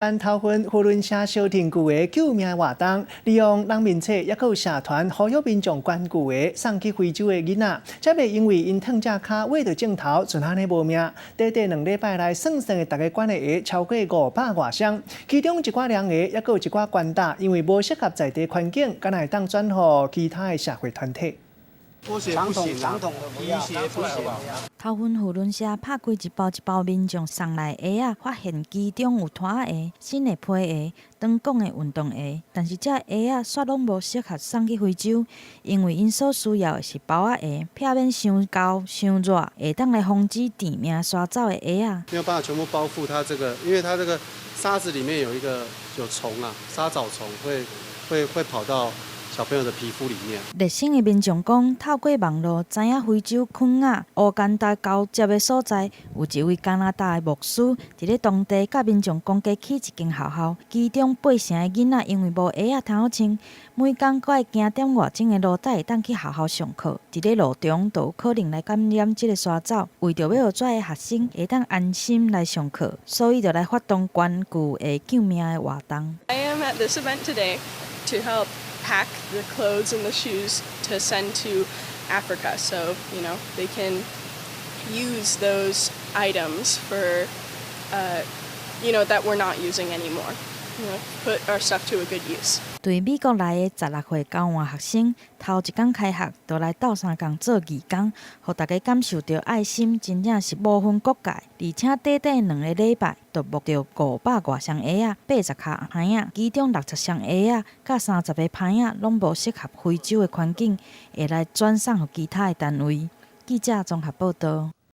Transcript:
头份呼伦社小亭区的救命活动，利用人民册也有社团呼吁民众捐旧的送去非洲的囡仔，才袂因为因烫只脚崴到镜头，就安尼无命。短短2礼拜来，算算的大家捐的额超过500多箱，其中一寡良额，也有一寡捐大，因为无适合在地环境，敢来当转予其他的社会团体。 拖鞋不行啊，皮鞋不行。头份呼伦社拍开一包一包民众送来的鞋发现其中有拖仔鞋、新的皮鞋、长筒的运动鞋，但是这鞋煞拢无适合送去非洲，因为因所需要的是包仔鞋，避免伤高、伤热，会当来防止地面刷走的鞋啊。没有办法全部包覆它这个，因为它这个沙子里面有虫啊，沙蚤虫会跑到 小朋友的皮肤里面。热心的民众讲，透过网络知影非洲肯亚乌干达交接的所在，有一位加拿大的牧师伫咧当地甲民众讲解起一间学校，其中8成的囡仔因为无鞋通好穿，每工搁爱行点外钟的路带当去学校上課，伫咧路中就有可能来感染这个沙蚤。为着要让这个学生会当安心来上课，所以就来发动捐旧的救命的活动。I am at this event today to help pack the clothes and the shoes to send to Africa, so they can use those items for that we're not using anymore. Put our stuff to a good use. 对美国来的16岁交换学生，头一天开学，就来斗3工做义工，互大家感受到爱心，真正是无分国界。而且短短2个礼拜，就摸到500多双鞋啊，80卡牌啊，其中60双鞋啊，甲30个牌啊，拢无适合非洲的环境，会来转送予其他的单位。记者综合报道。